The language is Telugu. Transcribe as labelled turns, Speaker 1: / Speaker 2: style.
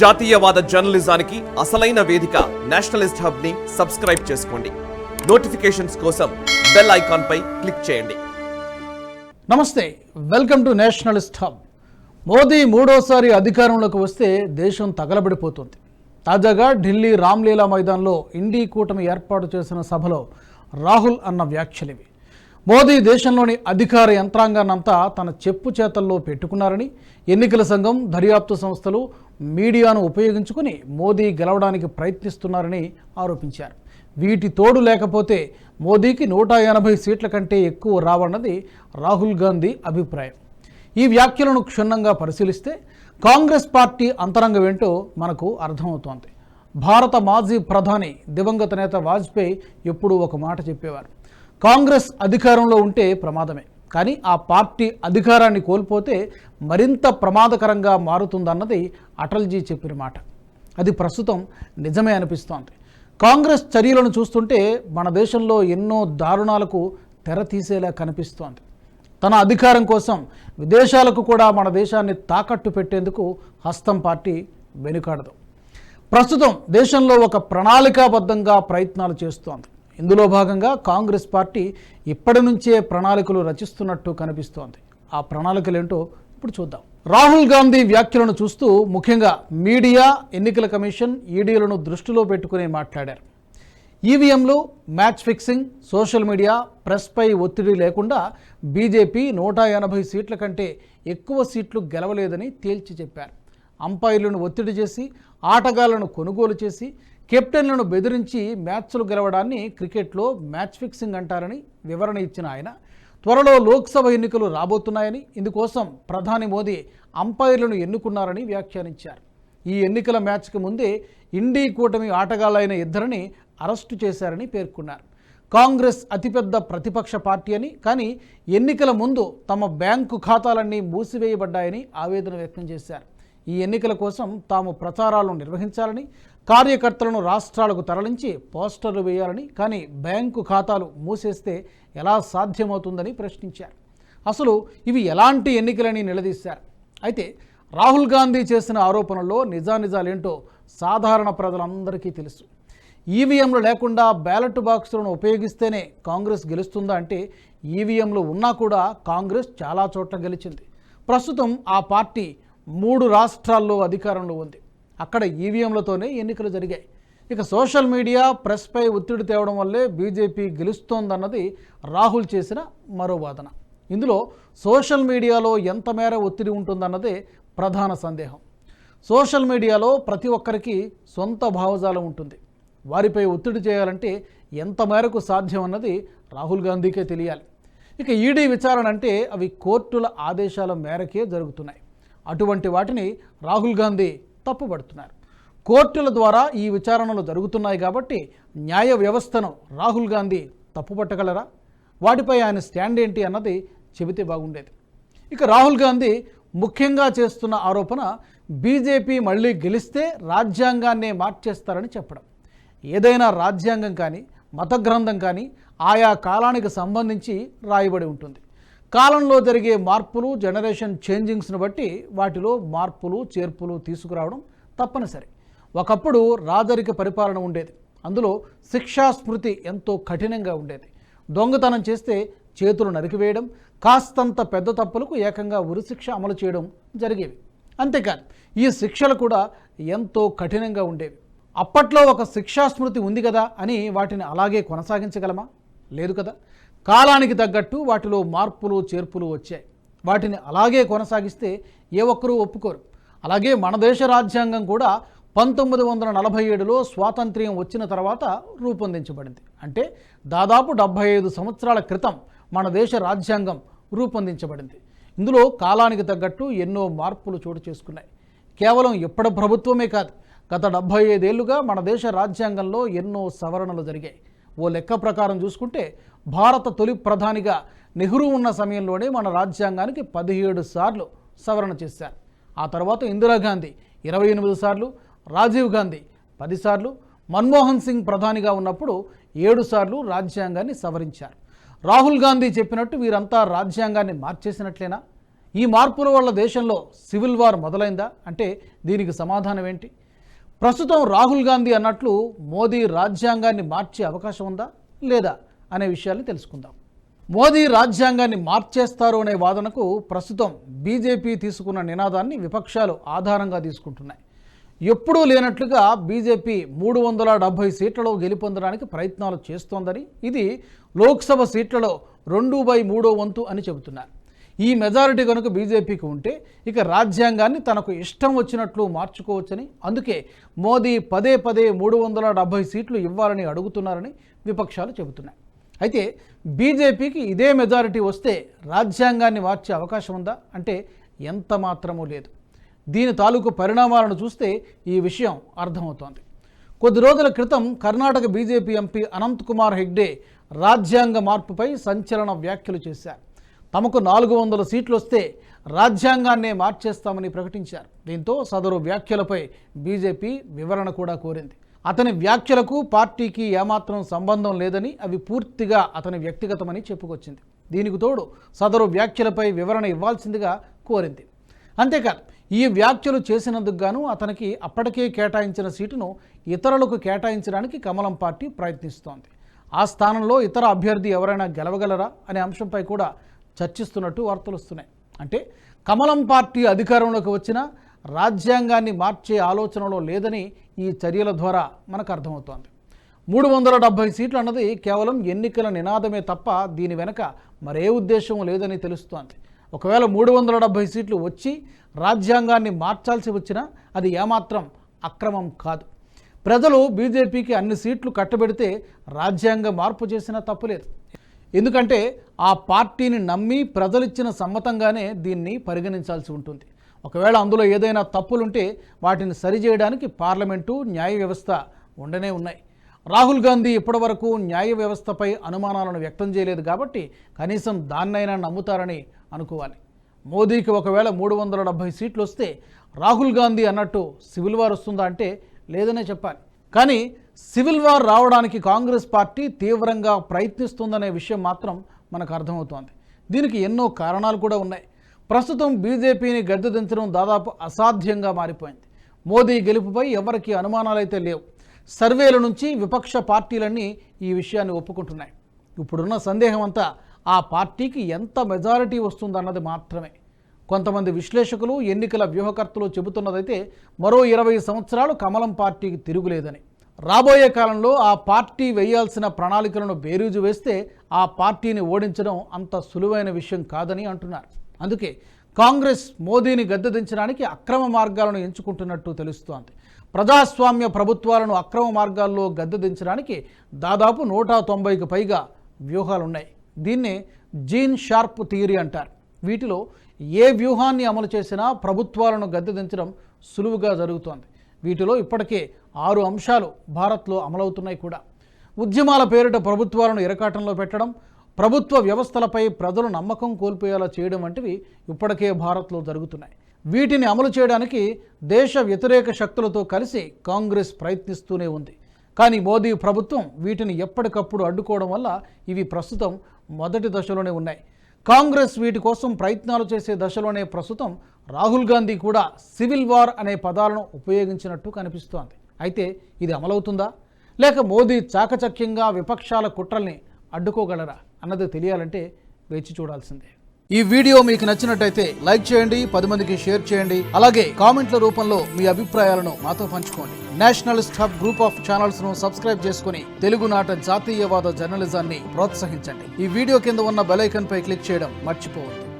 Speaker 1: జాతీయవాద జర్నలిజానికి అసలైన వేదిక నేషనలిస్ట్ హబ్ ని సబ్స్క్రైబ్ చేసుకోండి. నోటిఫికేషన్స్ కోసం బెల్ ఐకాన్ పై క్లిక్ చేయండి.
Speaker 2: నమస్తే, welcome to Nationalist hub. Modi మూడోసారి అధికారంలోకి వస్తే దేశం తగలబడిపోతుంది. తాజాగా ఢిల్లీ రామ్లీలా మైదాన్లో ఇండీ కూటమి ఏర్పాటు చేసిన సభలో రాహుల్ అన్న వ్యాఖ్యలివి. మోదీ దేశంలోని అధికార యంత్రాంగాన్నంతా తన చెప్పు చేతల్లో పెట్టుకున్నారని, ఎన్నికల సంఘం, దర్యాప్తు సంస్థలు, మీడియాను ఉపయోగించుకుని మోదీ గెలవడానికి ప్రయత్నిస్తున్నారని ఆరోపించారు. వీటి తోడు లేకపోతే మోదీకి 180 సీట్ల కంటే ఎక్కువ రావన్నది రాహుల్ గాంధీ అభిప్రాయం. ఈ వ్యాఖ్యలను క్షుణ్ణంగా పరిశీలిస్తే కాంగ్రెస్ పార్టీ అంతరంగం ఏంటో మనకు అర్థమవుతోంది. భారత మాజీ ప్రధాని దివంగత నేత వాజ్పేయి ఎప్పుడూ ఒక మాట చెప్పేవారు: కాంగ్రెస్ అధికారంలో ఉంటే ప్రమాదమే, కానీ ఆ పార్టీ అధికారాన్ని కోల్పోతే మరింత ప్రమాదకరంగా మారుతుందన్నది అటల్జీ చెప్పిన మాట. అది ప్రస్తుతం నిజమే అనిపిస్తోంది. కాంగ్రెస్ చర్యలను చూస్తుంటే మన దేశంలో ఎన్నో దారుణాలకు తెర తీసేలా కనిపిస్తోంది. తన అధికారం కోసం విదేశాలకు కూడా మన దేశాన్ని తాకట్టు పెట్టేందుకు హస్తం పార్టీ వెనుకాడదు. ప్రస్తుతం దేశంలో ఒక ప్రణాళికాబద్ధంగా ప్రయత్నాలు చేస్తోంది. ఇందులో భాగంగా కాంగ్రెస్ పార్టీ ఇప్పటి నుంచే ప్రణాళికలు రచిస్తున్నట్టు కనిపిస్తోంది. ఆ ప్రణాళికలేంటో ఇప్పుడు చూద్దాం. రాహుల్ గాంధీ వ్యాఖ్యలను చూస్తూ ముఖ్యంగా మీడియా, ఎన్నికల కమిషన్, ఈడీలను దృష్టిలో పెట్టుకుని మాట్లాడారు. ఈవీఎంలు, మ్యాచ్ ఫిక్సింగ్, సోషల్ మీడియా, ప్రెస్పై ఒత్తిడి లేకుండా బీజేపీ 180 సీట్ల కంటే ఎక్కువ సీట్లు గెలవలేదని తేల్చి చెప్పారు. అంపైర్లను ఒత్తిడి చేసి, ఆటగాళ్లను కొనుగోలు చేసి, కెప్టెన్లను బెదిరించి మ్యాచ్లు గెలవడాన్ని క్రికెట్లో మ్యాచ్ ఫిక్సింగ్ అంటారని వివరణ ఇచ్చిన ఆయన, త్వరలో లోక్సభ ఎన్నికలు రాబోతున్నాయని, ఇందుకోసం ప్రధాని మోదీ అంపైర్లను ఎన్నుకున్నారని వ్యాఖ్యానించారు. ఈ ఎన్నికల మ్యాచ్కి ముందే ఇండీ కూటమి ఆటగాళ్లైన ఇద్దరిని అరెస్టు చేశారని పేర్కొన్నారు. కాంగ్రెస్ అతిపెద్ద ప్రతిపక్ష పార్టీ అని, కానీ ఎన్నికల ముందు తమ బ్యాంకు ఖాతాలన్నీ మూసివేయబడ్డాయని ఆవేదన వ్యక్తం చేశారు. ఈ ఎన్నికల కోసం తాము ప్రచారాలను నిర్వహించాలని, కార్యకర్తలను రాష్ట్రాలకు తరలించి పోస్టర్లు వేయాలని, కానీ బ్యాంకు ఖాతాలు మూసేస్తే ఎలా సాధ్యమవుతుందని ప్రశ్నించారు. అసలు ఇవి ఎలాంటి ఎన్నికలని నిలదీశారు. అయితే రాహుల్ గాంధీ చేసిన ఆరోపణల్లో నిజానిజాలేంటో సాధారణ ప్రజలందరికీ తెలుసు. ఈవీఎంలు లేకుండా బ్యాలెట్ బాక్సులను ఉపయోగిస్తేనే కాంగ్రెస్ గెలుస్తుందా అంటే, ఈవీఎంలు ఉన్నా కూడా కాంగ్రెస్ చాలా చోట్ల గెలిచింది. ప్రస్తుతం ఆ పార్టీ 3 రాష్ట్రాల్లో అధికారంలో ఉంది. అక్కడ ఈవీఎంలతోనే ఎన్నికలు జరిగాయి. ఇక సోషల్ మీడియా, ప్రెస్పై ఒత్తిడి తేవడం వల్లే బీజేపీ గెలుస్తోందన్నది రాహుల్ చేసిన మరో వాదన. ఇందులో సోషల్ మీడియాలో ఎంత మేర ఒత్తిడి ఉంటుందన్నదే ప్రధాన సందేహం. సోషల్ మీడియాలో ప్రతి ఒక్కరికి సొంత భావజాలం ఉంటుంది. వారిపై ఒత్తిడి చేయాలంటే ఎంత మేరకు సాధ్యం అన్నది రాహుల్ గాంధీకే తెలియాలి. ఇక ఈడీ విచారణ అంటే అవి కోర్టుల ఆదేశాల మేరకే జరుగుతున్నాయి. అటువంటి వాటిని రాహుల్ గాంధీ తప్పుపడుతున్నారు. కోర్టుల ద్వారా ఈ విచారణలు జరుగుతున్నాయి కాబట్టి న్యాయ వ్యవస్థను రాహుల్ గాంధీ తప్పుపట్టగలరా? వాటిపై ఆయన స్టాండ్ ఏంటి అన్నది చెబితే బాగుండేది. ఇక రాహుల్ గాంధీ ముఖ్యంగా చేస్తున్న ఆరోపణ బీజేపీ మళ్ళీ గెలిస్తే రాజ్యాంగాన్నే మార్చేస్తారని చెప్పడం. ఏదైనా రాజ్యాంగం కానీ, మత గ్రంథం కానీ ఆయా కాలానికి సంబంధించి రాయబడి ఉంటుంది. కాలంలో జరిగే మార్పులు, జనరేషన్ చేంజింగ్స్ను బట్టి వాటిలో మార్పులు, చేర్పులు తీసుకురావడం తప్పనిసరి. ఒకప్పుడు రాజరిక పరిపాలన ఉండేది. అందులో శిక్షా స్మృతి ఎంతో కఠినంగా ఉండేది. దొంగతనం చేస్తే చేతులు నరికివేయడం, కాస్తంత పెద్ద తప్పులకు ఏకంగా ఉరిశిక్ష అమలు చేయడం జరిగేవి. అంతేకాదు ఈ శిక్షలు కూడా ఎంతో కఠినంగా ఉండేవి. అప్పట్లో ఒక శిక్షా స్మృతి ఉంది కదా అని వాటిని అలాగే కొనసాగించగలమా? లేదు కదా. కాలానికి తగ్గట్టు వాటిలో మార్పులు, చేర్పులు వచ్చాయి. వాటిని అలాగే కొనసాగిస్తే ఏ ఒక్కరూ ఒప్పుకోరు. అలాగే మన దేశ రాజ్యాంగం కూడా 1947లో స్వాతంత్ర్యం వచ్చిన తర్వాత రూపొందించబడింది. అంటే దాదాపు 75 సంవత్సరాల క్రితం మన దేశ రాజ్యాంగం రూపొందించబడింది. ఇందులో కాలానికి తగ్గట్టు ఎన్నో మార్పులు చోటు చేసుకున్నాయి. కేవలం ఇప్పటి ప్రభుత్వమే కాదు, గత 75 ఏళ్లుగా మన దేశ రాజ్యాంగంలో ఎన్నో సవరణలు జరిగాయి. ఓ లెక్క ప్రకారం చూసుకుంటే భారత తొలి ప్రధానిగా నెహ్రూ ఉన్న సమయంలోనే మన రాజ్యాంగానికి 17 సార్లు సవరణ చేశారు. ఆ తర్వాత ఇందిరాగాంధీ 28 సార్లు, రాజీవ్ గాంధీ 10 సార్లు, మన్మోహన్ సింగ్ ప్రధానిగా ఉన్నప్పుడు 7 సార్లు రాజ్యాంగాన్ని సవరించారు. రాహుల్ గాంధీ చెప్పినట్టు వీరంతా రాజ్యాంగాన్ని మార్చేసినట్లేనా? ఈ మార్పుల వల్ల దేశంలో సివిల్ వార్ మొదలైందా అంటే దీనికి సమాధానం ఏంటి? ప్రస్తుతం రాహుల్ గాంధీ అన్నట్లు మోదీ రాజ్యాంగాన్ని మార్చే అవకాశం ఉందా లేదా అనే విషయాన్ని తెలుసుకుందాం. మోదీ రాజ్యాంగాన్ని మార్చేస్తారు అనే వాదనకు ప్రస్తుతం బీజేపీ తీసుకున్న నినాదాన్ని విపక్షాలు ఆధారంగా తీసుకుంటున్నాయి. ఎప్పుడూ లేనట్లుగా బీజేపీ 370 సీట్లలో గెలుపొందడానికి ప్రయత్నాలు చేస్తోందని, ఇది లోక్సభ సీట్లలో 2/3 వంతు అని చెబుతున్నారు. ఈ మెజారిటీ కనుక బీజేపీకి ఉంటే ఇక రాజ్యాంగాన్ని తనకు ఇష్టం వచ్చినట్లు మార్చుకోవచ్చని, అందుకే మోదీ పదే 370 సీట్లు ఇవ్వాలని అడుగుతున్నారని విపక్షాలు చెబుతున్నాయి. అయితే బీజేపీకి ఇదే మెజారిటీ వస్తే రాజ్యాంగాన్ని మార్చే అవకాశం ఉందా అంటే ఎంత మాత్రమూ లేదు. దీని తాలూకు పరిణామాలను చూస్తే ఈ విషయం అర్థమవుతోంది. కొద్ది రోజుల క్రితం కర్ణాటక బీజేపీ ఎంపీ అనంత్ కుమార్ హెగ్డే రాజ్యాంగ మార్పుపై సంచలన వ్యాఖ్యలు చేశారు. తమకు 400 సీట్లు వస్తే రాజ్యాంగాన్నే మార్చేస్తామని ప్రకటించారు. దీంతో సదరు వ్యాఖ్యలపై బీజేపీ వివరణ కూడా కోరింది. అతని వ్యాఖ్యలకు పార్టీకి ఏమాత్రం సంబంధం లేదని, అవి పూర్తిగా అతని వ్యక్తిగతమని చెప్పుకొచ్చింది. దీనికి తోడు సదరు వ్యాఖ్యలపై వివరణ ఇవ్వాల్సిందిగా కోరింది. అంతేకాదు ఈ వ్యాఖ్యలు చేసినందుకు గాను అతనికి అప్పటికే కేటాయించిన సీటును ఇతరులకు కేటాయించడానికి కమలం పార్టీ ప్రయత్నిస్తోంది. ఆ స్థానంలో ఇతర అభ్యర్థి ఎవరైనా గెలవగలరా అనే అంశంపై కూడా చర్చిస్తున్నట్టు వార్తలు వస్తున్నాయి. అంటే కమలం పార్టీ అధికారంలోకి వచ్చినా రాజ్యాంగాన్ని మార్చే ఆలోచనలో లేదని ఈ చర్యల ద్వారా మనకు అర్థమవుతోంది. 370 సీట్లు అన్నది కేవలం ఎన్నికల నినాదమే తప్ప దీని వెనక మరే ఉద్దేశం లేదని తెలుస్తోంది. ఒకవేళ 370 సీట్లు వచ్చి రాజ్యాంగాన్ని మార్చాల్సి వచ్చినా అది ఏమాత్రం అక్రమం కాదు. ప్రజలు బీజేపీకి అన్ని సీట్లు కట్టబెడితే రాజ్యాంగ మార్పు చేసినా తప్పులేదు. ఎందుకంటే ఆ పార్టీని నమ్మి ప్రజలిచ్చిన సమ్మతంగానే దీన్ని పరిగణించాల్సి ఉంటుంది. ఒకవేళ అందులో ఏదైనా తప్పులుంటే వాటిని సరిచేయడానికి పార్లమెంటు, న్యాయ వ్యవస్థ ఉండనే ఉన్నాయి. రాహుల్ గాంధీ ఇప్పటివరకు న్యాయ వ్యవస్థపై అనుమానాలను వ్యక్తం చేయలేదు కాబట్టి కనీసం దాన్నైనా నమ్ముతారని అనుకోవాలి. మోదీకి ఒకవేళ 370 సీట్లు వస్తే రాహుల్ గాంధీ అన్నట్టు సివిల్ వార్ వస్తుందా అంటే లేదనే చెప్పాలి. కానీ సివిల్ వార్ రావడానికి కాంగ్రెస్ పార్టీ తీవ్రంగా ప్రయత్నిస్తుందనే విషయం మాత్రం మనకు అర్థమవుతోంది. దీనికి ఎన్నో కారణాలు కూడా ఉన్నాయి. ప్రస్తుతం బీజేపీని గద్దెదించడం దాదాపు అసాధ్యంగా మారిపోయింది. మోదీ గెలుపుపై ఎవరికి అనుమానాలైతే లేవు. సర్వేల నుంచి విపక్ష పార్టీలన్నీ ఈ విషయాన్ని ఒప్పుకుంటున్నాయి. ఇప్పుడున్న సందేహం అంతా ఆ పార్టీకి ఎంత మెజారిటీ వస్తుందన్నది మాత్రమే. కొంతమంది విశ్లేషకులు, ఎన్నికల వ్యూహకర్తలు చెబుతున్నదైతే మరో 20 సంవత్సరాలు కమలం పార్టీకి తిరుగులేదని. రాబోయే కాలంలో ఆ పార్టీ వేయాల్సిన ప్రణాళికలను బేరీజు వేస్తే ఆ పార్టీని ఓడించడం అంత సులువైన విషయం కాదని అంటున్నారు. అందుకే కాంగ్రెస్ మోదీని గద్దెదించడానికి అక్రమ మార్గాలను ఎంచుకుంటున్నట్టు తెలుస్తోంది. ప్రజాస్వామ్య ప్రభుత్వాలను అక్రమ మార్గాల్లో గద్దెదించడానికి దాదాపు 190కి పైగా వ్యూహాలున్నాయి. దీన్నే జీన్ షార్ప్ థియరీ అంటారు. వీటిలో ఏ వ్యూహాన్ని అమలు చేసినా ప్రభుత్వాలను గద్దెదించడం సులువుగా జరుగుతోంది. వీటిలో ఇప్పటికే 6 అంశాలు భారత్లో అమలవుతున్నాయి కూడా. ఉద్యమాల పేరిట ప్రభుత్వాలను ఇరకాటంలో పెట్టడం, ప్రభుత్వ వ్యవస్థలపై ప్రజలు నమ్మకం కోల్పోయేలా చేయడం వంటివి ఇప్పటికే భారత్లో జరుగుతున్నాయి. వీటిని అమలు చేయడానికి దేశ వ్యతిరేక శక్తులతో కలిసి కాంగ్రెస్ ప్రయత్నిస్తూనే ఉంది. కానీ మోదీ ప్రభుత్వం వీటిని ఎప్పటికప్పుడు అడ్డుకోవడం వల్ల ఇవి ప్రస్తుతం మొదటి దశలోనే ఉన్నాయి. కాంగ్రెస్ వీటి కోసం ప్రయత్నాలు చేసే దశలోనే ప్రస్తుతం రాహుల్ గాంధీ కూడా సివిల్ వార్ అనే పదాలను ఉపయోగించినట్టు కనిపిస్తోంది. అయితే ఇది అమలవుతుందా లేక మోదీ చాకచక్యంగా విపక్షాల కుట్రల్ని అడ్డుకోగలరా అన్నది తెలియాలంటే వేచి చూడాల్సిందే. ఈ వీడియో మీకు నచ్చినట్టయితే లైక్ చేయండి, 10 మందికి షేర్ చేయండి. అలాగే కామెంట్ల రూపంలో మీ అభిప్రాయాలను మాతో పంచుకోండి. Nationalist hub group of channels ను సబ్స్క్రైబ్ చేసుకుని తెలుగునాట జాతీయవాద జర్నలిజాన్ని ప్రోత్సహించండి. ఈ వీడియో కింద ఉన్న బెల్ ఐకాన్ పై క్లిక్ చేయడం మర్చిపోవద్దు.